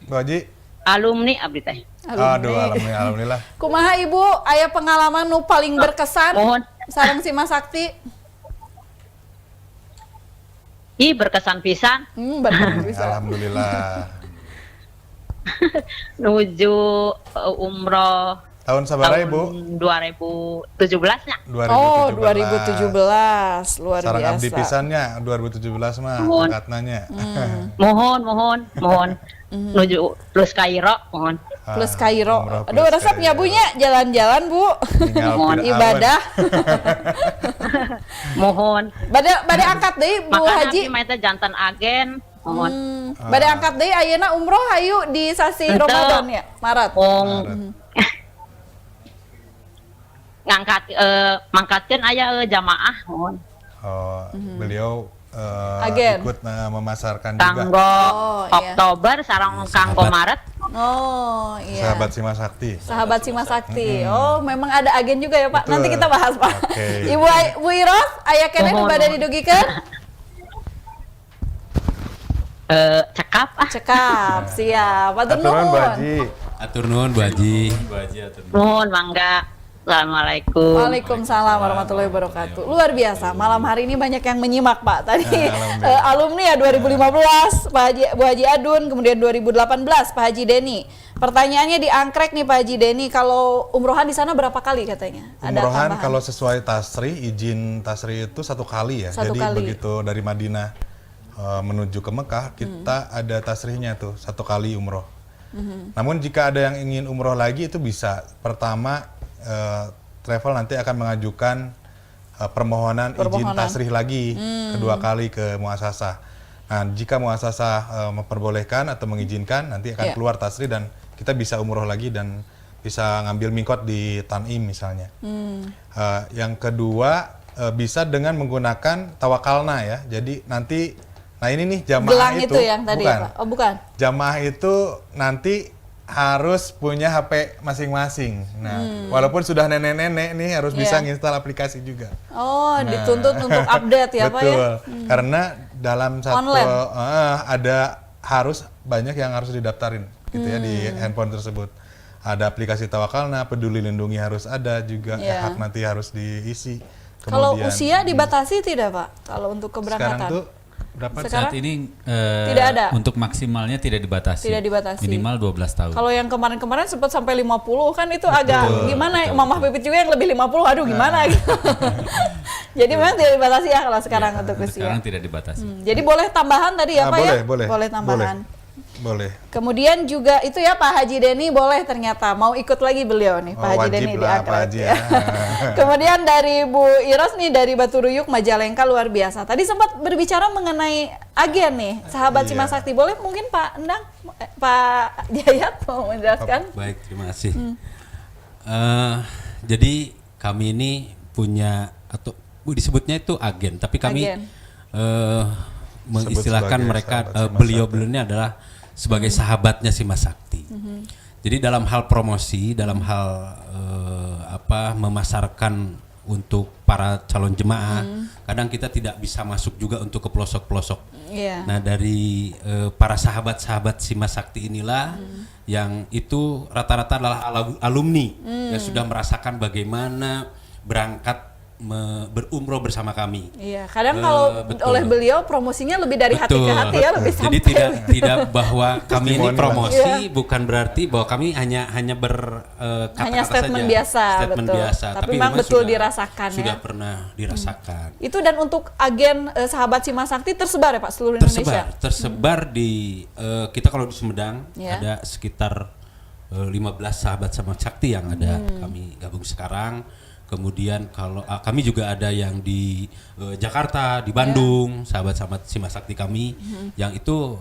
Bu Haji. Alumni abdi teh. Aduh, alhamdulillah. Kumaha Ibu, aya pengalaman nu paling berkesan Mohon. sareng Sima Sakti? Ih berkesan pisan. Bener bisa. Alhamdulillah. Menuju umroh Tahun sabaraha Ibu? 2017-nya. 2017. Oh, 2017. Luar Sarang abdi biasa. pisannya 2017 mah Mohon. angkatnanya. Mohon. Menuju plus Kairo, mohon. Plus Kairo. Umroh Aduh, plus resep Kairo. nyabunya jalan-jalan, Bu. Tinggal Mohon tidak Ibadah. Mohon. Bade angkat deui Bu Makanya Haji. abdi mah teh jantan agen, mohon. Bade angkat deui ayeuna umroh hayu di sasi Henteu. Ramadan ya, Maret. Wong mangkatkeun aya jamaah, mohon. Oh, beliau Agen. ikut memasarkan juga. Kanggo Oh, iya. Oktober sareng kanggo sahabat. Maret. Oh, iya. Sahabat Sima Sakti. Sahabat Sima Sakti. Oh, memang ada agen juga ya, Pak. Betul. Nanti kita bahas, Pak. Oke. Bu Iros, aya keneh nu Mohon, bade mohon. didugikeun? Cekap ah. Cekap, siap. Matur Aturan Bu nuhun. Haji. Atur nuhun Bu Haji. Nuhun mangga. Assalamualaikum. Waalaikumsalam warahmatullahi wabarakatuh. Luar biasa, malam hari ini banyak yang menyimak Pak. Tadi Alhamdulillah. alumni ya 2015 Pak Haji, Bu Haji Adun, kemudian 2018 Pak Haji Deni. Pertanyaannya diangkrek nih Pak Haji Deni, kalau umrohan di sana berapa kali katanya? Umrohan tambahan? kalau sesuai tasri, izin tasri itu 1 kali ya. Satu Jadi kali. begitu dari Madinah menuju ke Mekah, kita ada tasrihnya tuh 1 kali umroh. Namun jika ada yang ingin umroh lagi itu bisa. Pertama travel nanti akan mengajukan permohonan izin tasrih lagi kedua kali ke muasasah. Nah, jika muasasah memperbolehkan atau mengizinkan, nanti akan Iya. keluar tasrih dan kita bisa umroh lagi dan bisa ngambil mingkot di Tanim misalnya. Yang kedua bisa dengan menggunakan tawakalna ya. Jadi nanti, nah ini nih jamaah Gelang itu yang tadi bukan. ya Pak? Oh bukan? Jamaah itu nanti harus punya HP masing-masing. Nah, walaupun sudah nenek-nenek nih harus bisa Iya. nginstal aplikasi juga. Oh, dituntut untuk update ya Pak ya? Betul. Karena dalam satu Online. ada harus banyak yang harus didaftarin gitu ya di handphone tersebut. Ada aplikasi Tawakalna, Peduli Lindungi harus ada juga, Iya. hak nanti harus diisi. Kalau Kemudian, usia dibatasi tidak Pak? Kalau untuk sekarang keberangkatan? tuh berapa? Sekarang? Saat ini Tidak ada? untuk maksimalnya tidak dibatasi. Tidak dibatasi. Minimal 12 tahun. Kalau yang kemarin-kemarin sempat sampai 50 kan itu agak gimana? Mamah Pipit juga yang lebih 50, aduh gimana gitu. Jadi memang tidak dibatasi ya kalau sekarang untuk usia. Sekarang tidak dibatasi. Jadi boleh tambahan tadi ya Pak ya? boleh. Tambahan. Boleh. Kemudian juga itu ya Pak Haji Deni boleh ternyata mau ikut lagi beliau nih Pak Oh, Haji wajib Deni lah, diangkat Pak Haji ya. ya. Kemudian dari Bu Iros nih dari Batu Ruyuk Majalengka luar biasa. Tadi sempat berbicara mengenai agen nih sahabat Iya. Sima Sakti. Boleh mungkin Pak Endang, Pak Jayat mau menjelaskan? Baik, terima kasih. Jadi kami ini punya atau disebutnya itu agen, tapi kami Agen. mengistilahkan sebagai mereka sahabat Sima beliau-beliau ini adalah sebagai sahabatnya Sima Sakti. Jadi dalam hal promosi, dalam hal memasarkan untuk para calon jemaah, kadang kita tidak bisa masuk juga untuk ke pelosok-pelosok. Iya. Nah dari para sahabat-sahabat Sima Sakti inilah yang itu rata-rata adalah alumni yang sudah merasakan bagaimana berangkat berumroh bersama kami. Iya, kadang kalau Betul. oleh beliau promosinya lebih dari hati ke hati ya, lebih sampai. Jadi tidak bahwa kami ini Testimoni lah. promosi Iya. bukan berarti bahwa kami hanya kata-kata Hanya statement saja. biasa, Statement betul. biasa. Tapi memang betul dirasakan sudah ya. pernah dirasakan. Itu dan untuk agen sahabat Sima Sakti tersebar ya Pak seluruh Indonesia. Tersebar di kita kalau di Sumedang Ya. ada sekitar 15 sahabat sama Sakti yang ada kami gabung sekarang. Kemudian kalau kami juga ada yang di Jakarta, di Bandung, sahabat-sahabat Sima Sakti kami yang itu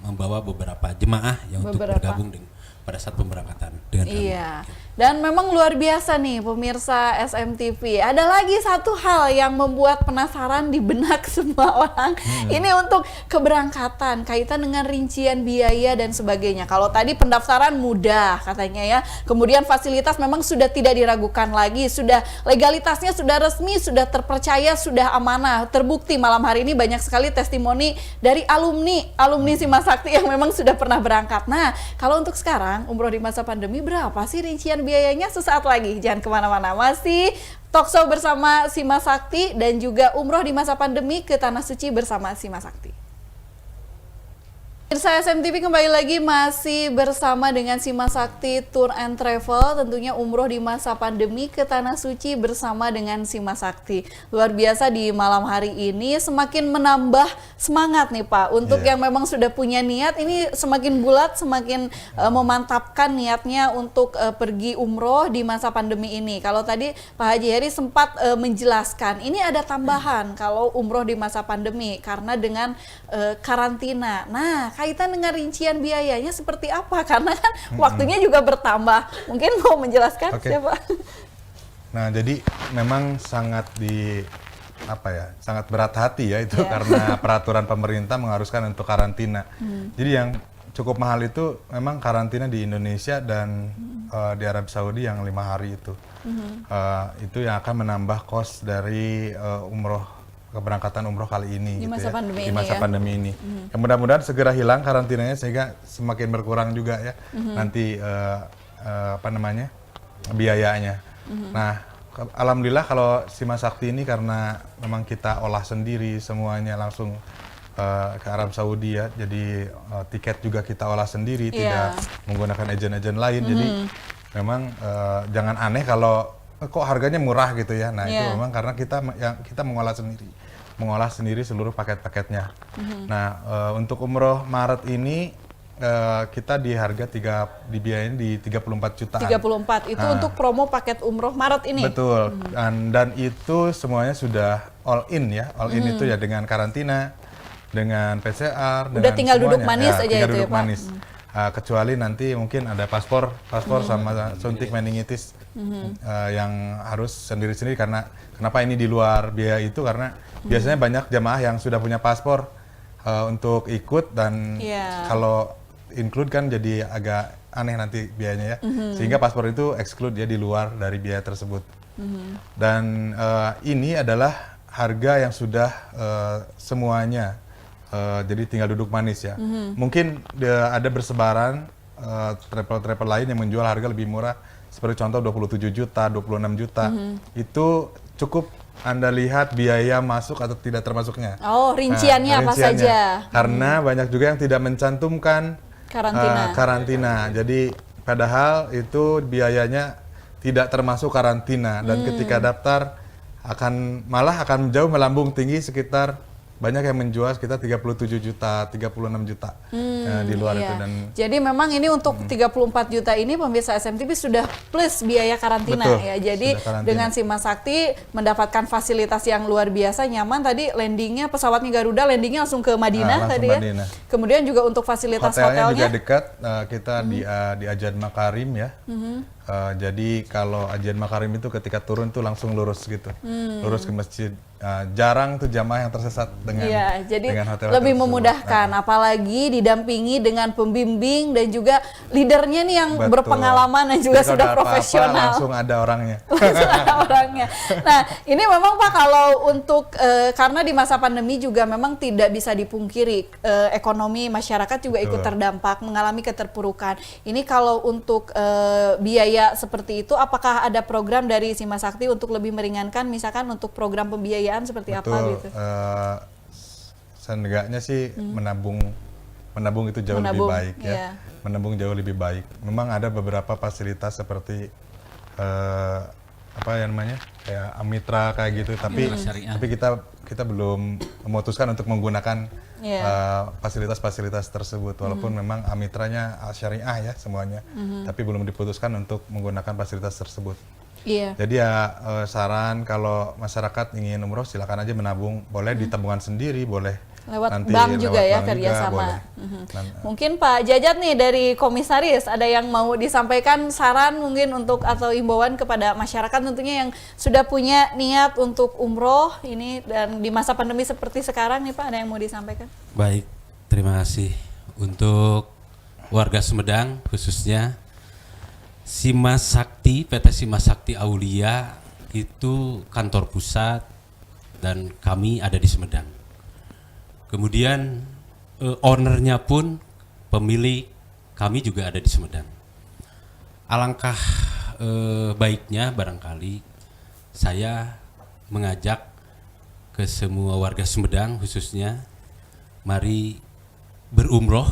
membawa beberapa jemaah yang untuk Beberapa. bergabung pada saat pemberangkatan dengan kami. Iya. Dan memang luar biasa nih pemirsa SMTV. Ada lagi satu hal yang membuat penasaran di benak semua orang. Ini untuk keberangkatan, kaitan dengan rincian biaya dan sebagainya. Kalau tadi pendaftaran mudah katanya ya. Kemudian fasilitas memang sudah tidak diragukan lagi, sudah legalitasnya sudah resmi, sudah terpercaya, sudah amanah. Terbukti malam hari ini banyak sekali testimoni dari alumni Sima Sakti yang memang sudah pernah berangkat. Nah, kalau untuk sekarang umroh di masa pandemi berapa sih rincian biayanya? Sesaat lagi, jangan kemana-mana, masih talkshow bersama Sima Sakti dan juga umroh di masa pandemi ke Tanah Suci bersama Sima Sakti. Pemirsa SMTV kembali lagi masih bersama dengan Sima Sakti Tour and Travel, tentunya umroh di masa pandemi ke Tanah Suci bersama dengan Sima Sakti. Luar biasa di malam hari ini semakin menambah semangat nih Pak, untuk yang memang sudah punya niat ini semakin bulat, semakin memantapkan niatnya untuk pergi umroh di masa pandemi ini. Kalau tadi Pak Haji Heri sempat menjelaskan, ini ada tambahan kalau umroh di masa pandemi karena dengan karantina. Nah, kaitan dengan rincian biayanya seperti apa? Karena kan waktunya juga bertambah. Mungkin mau menjelaskan siapa? Nah, jadi memang sangat sangat berat hati ya itu karena peraturan pemerintah mengharuskan untuk karantina. Jadi yang cukup mahal itu memang karantina di Indonesia dan di Arab Saudi yang 5 hari itu. Itu yang akan menambah kos dari keberangkatan umroh kali ini di masa pandemi di masa pandemi ini. Yang mudah-mudahan segera hilang karantinanya sehingga semakin berkurang juga ya nanti biayanya. Nah, alhamdulillah kalau Sima Sakti ini karena memang kita olah sendiri semuanya langsung ke Arab Saudi ya. Jadi tiket juga kita olah sendiri, tidak menggunakan agen-agen lain. Jadi memang jangan aneh kalau kok harganya murah gitu ya. Nah, itu memang karena kita mengolah sendiri seluruh paket-paketnya. Nah, untuk umroh Maret ini kita di harga dibiayain di 34 jutaan. 34 itu untuk promo paket umroh Maret ini. Betul. Dan itu semuanya sudah all in ya. All in itu ya dengan karantina, dengan PCR, udah tinggal semuanya. duduk manis aja tinggal itu duduk ya Pak. manis. Kecuali nanti mungkin ada paspor sama suntik meningitis yang harus sendiri-sendiri. Karena kenapa ini di luar biaya itu karena biasanya banyak jamaah yang sudah punya paspor untuk ikut dan kalau include kan jadi agak aneh nanti biayanya ya. Sehingga paspor itu exclude ya di luar dari biaya tersebut. Dan ini adalah harga yang sudah semuanya. Jadi tinggal duduk manis ya. Mungkin ada bersebaran travel-travel lain yang menjual harga lebih murah. Seperti contoh 27 juta, 26 juta. Itu cukup Anda lihat biaya masuk atau tidak termasuknya. Oh, rinciannya apa saja. Karena banyak juga yang tidak mencantumkan karantina. Jadi padahal itu biayanya tidak termasuk karantina. Dan ketika daftar malah akan jauh melambung tinggi sekitar banyak yang menjual sekitar 37 juta, 36 juta di luar itu. Dan jadi memang ini untuk 34 juta ini pemirsa SMTV sudah plus biaya karantina. Betul, ya. Jadi dengan Sima Sakti mendapatkan fasilitas yang luar biasa, nyaman. Tadi landingnya pesawatnya Garuda landingnya langsung ke Madinah tadi ya. Madinah. Kemudian juga untuk fasilitas hotelnya juga dekat, kita di Ajad Makarim ya. Jadi kalau Ajad Makarim itu ketika turun tuh langsung lurus gitu, lurus ke masjid. Jarang tuh jamaah yang tersesat dengan hotel lebih memudahkan, apalagi didampingi dengan pembimbing dan juga leadernya nih yang berpengalaman dan juga sudah profesional. Langsung ada orangnya. Nah, ini memang Pak kalau untuk karena di masa pandemi juga memang tidak bisa dipungkiri ekonomi masyarakat juga ikut terdampak, mengalami keterpurukan. Ini kalau untuk biaya seperti itu, apakah ada program dari Sima Sakti untuk lebih meringankan, misalkan untuk program pembiayaan seperti apa gitu? Seenggaknya sih menabung itu jauh lebih baik ya. Menabung jauh lebih baik. Memang ada beberapa fasilitas seperti kayak Amitra kayak gitu, tapi kita belum memutuskan untuk menggunakan fasilitas-fasilitas tersebut, walaupun memang Amitranya syariah ya semuanya, tapi belum diputuskan untuk menggunakan fasilitas tersebut. Jadi ya saran kalau masyarakat ingin umroh silakan aja menabung, boleh di tabungan sendiri, boleh lewat nanti bank juga ya, bank kerjasama. Mungkin Pak Jajat nih dari komisaris ada yang mau disampaikan saran mungkin untuk atau imbauan kepada masyarakat tentunya yang sudah punya niat untuk umroh ini dan di masa pandemi seperti sekarang nih Pak, ada yang mau disampaikan? Baik, terima kasih untuk warga Sumedang khususnya. Sima Sakti, PT Sima Sakti Aulia itu kantor pusat dan kami ada di Sumedang. Kemudian ownernya pun pemilik kami juga ada di Sumedang. Alangkah baiknya barangkali saya mengajak ke semua warga Sumedang khususnya, mari berumroh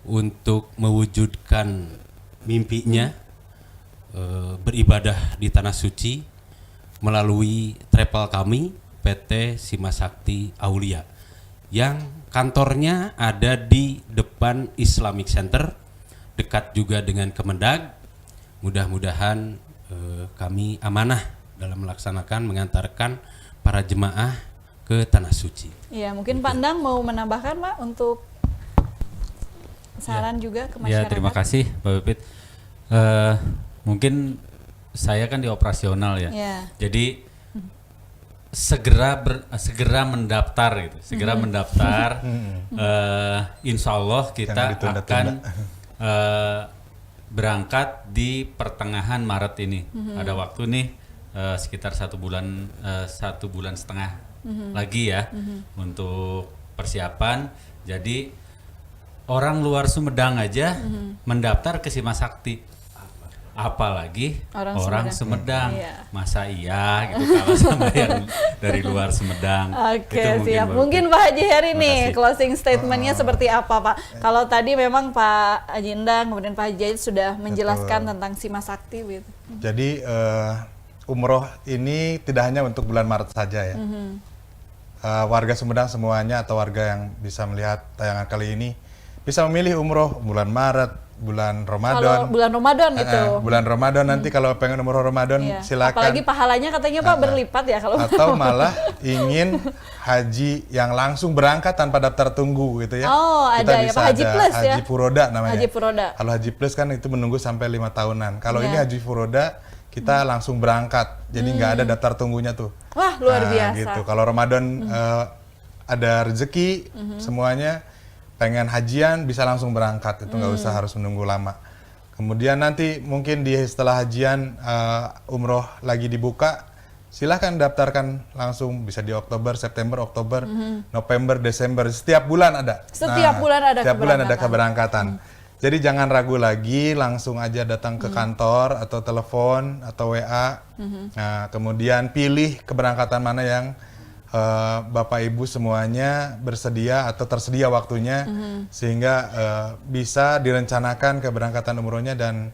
untuk mewujudkan mimpinya beribadah di tanah suci melalui travel kami PT Simasakti Aulia yang kantornya ada di depan Islamic Center dekat juga dengan Kemendag. Mudah-mudahan kami amanah dalam melaksanakan mengantarkan para jemaah ke tanah suci. Ya, mungkin Pak Endang mau menambahkan Pak untuk saran juga ke masyarakat. Ya, terima kasih Pak Pipit. Mungkin saya kan di operasional ya. Jadi segera mendaftar gitu. Segera mendaftar. Insya Allah kita akan berangkat di pertengahan Maret ini. Ada waktu nih sekitar 1 bulan 1,5 bulan lagi ya untuk persiapan. Jadi orang luar Sumedang aja mendaftar ke Simasakti. Apalagi orang Sumedang. Masa iya gitu kalau sama yang dari luar Sumedang. Oke, siap. Mungkin Pak Haji Heri nih closing statementnya seperti apa Pak? Kalau tadi memang Pak Haji Endang kemudian Pak Haji Jahid sudah menjelaskan tentang Simasakti gitu. Jadi umroh ini tidak hanya untuk bulan Maret saja ya. Warga Sumedang semuanya atau warga yang bisa melihat tayangan kali ini bisa memilih umroh bulan Maret, bulan Ramadan. Kalau bulan Ramadan gitu. Bulan Ramadan nanti kalau pengen umroh Ramadan silakan. Apalagi pahalanya katanya Pak berlipat ya kalau. Atau malah ingin haji yang langsung berangkat tanpa daftar tunggu gitu ya. Oh, kita ada ya bisa Pak Haji ada Plus ya. Haji Furoda namanya. Haji Furoda. Kalau Haji Plus kan itu menunggu sampai 5 tahunan. Kalau ini Haji Furoda kita langsung berangkat. Jadi nggak ada daftar tunggunya tuh. Wah, luar biasa. Gitu. Kalau Ramadan ada rezeki semuanya pengen hajian bisa langsung berangkat, itu nggak usah harus menunggu lama. Kemudian nanti mungkin setelah hajian umroh lagi dibuka, silahkan daftarkan langsung, bisa di Oktober, September, Oktober, November, Desember, setiap bulan ada. Setiap bulan ada keberangkatan. Jadi jangan ragu lagi, langsung aja datang ke kantor atau telepon atau WA. Nah, kemudian pilih keberangkatan mana yang Bapak Ibu semuanya bersedia atau tersedia waktunya sehingga bisa direncanakan keberangkatan umrohnya dan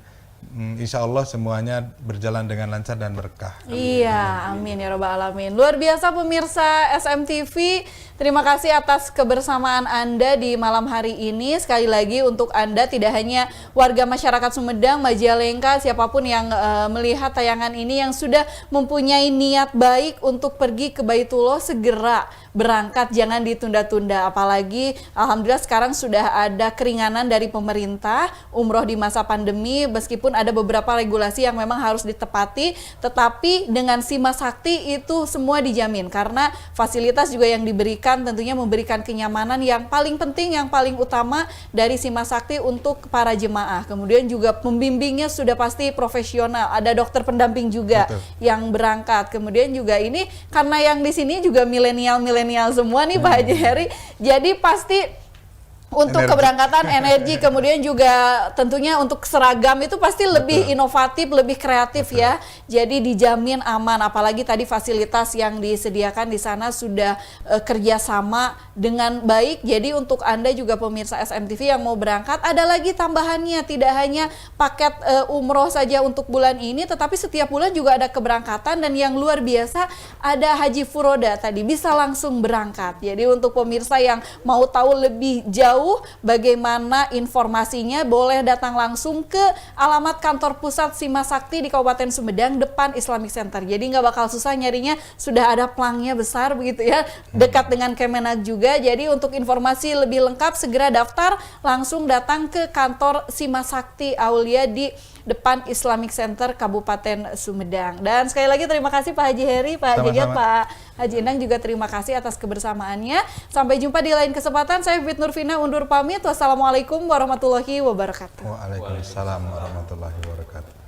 insya Allah semuanya berjalan dengan lancar dan berkah. Iya, amin ya robbal alamin. Luar biasa pemirsa SMTV. Terima kasih atas kebersamaan Anda di malam hari ini. Sekali lagi untuk Anda tidak hanya warga masyarakat Sumedang, Majalengka, siapapun yang melihat tayangan ini yang sudah mempunyai niat baik untuk pergi ke Baitullah, segera berangkat, jangan ditunda-tunda. Apalagi alhamdulillah sekarang sudah ada keringanan dari pemerintah umroh di masa pandemi, meskipun ada beberapa regulasi yang memang harus ditepati, tetapi dengan Simasakti itu semua dijamin karena fasilitas juga yang diberikan tentunya memberikan kenyamanan yang paling penting, yang paling utama dari Simasakti untuk para jemaah. Kemudian juga pembimbingnya sudah pasti profesional, ada dokter pendamping juga yang berangkat. Kemudian juga ini karena yang di sini juga milenial semua nih Pak Haji Heri, jadi pasti untuk keberangkatan energi, kemudian juga tentunya untuk seragam itu pasti lebih inovatif, lebih kreatif ya. Jadi dijamin aman, apalagi tadi fasilitas yang disediakan di sana sudah kerjasama dengan baik. Jadi untuk Anda juga pemirsa SMTV yang mau berangkat, ada lagi tambahannya, tidak hanya paket umroh saja untuk bulan ini, tetapi setiap bulan juga ada keberangkatan dan yang luar biasa ada Haji Furoda tadi, bisa langsung berangkat. Jadi untuk pemirsa yang mau tahu lebih jauh bagaimana informasinya, boleh datang langsung ke alamat kantor pusat Simasakti di Kabupaten Sumedang depan Islamic Center. Jadi nggak bakal susah nyarinya, sudah ada pelangnya besar begitu ya, dekat dengan Kemenag juga. Jadi untuk informasi lebih lengkap segera daftar, langsung datang ke kantor Simasakti Aulia di depan Islamic Center Kabupaten Sumedang. Dan sekali lagi terima kasih Pak Haji Heri, Pak Haji Jahid, Pak Haji Endang juga terima kasih atas kebersamaannya. Sampai jumpa di lain kesempatan. Saya Vivit Nurvina undur pamit. Wassalamualaikum warahmatullahi wabarakatuh. Waalaikumsalam warahmatullahi wabarakatuh.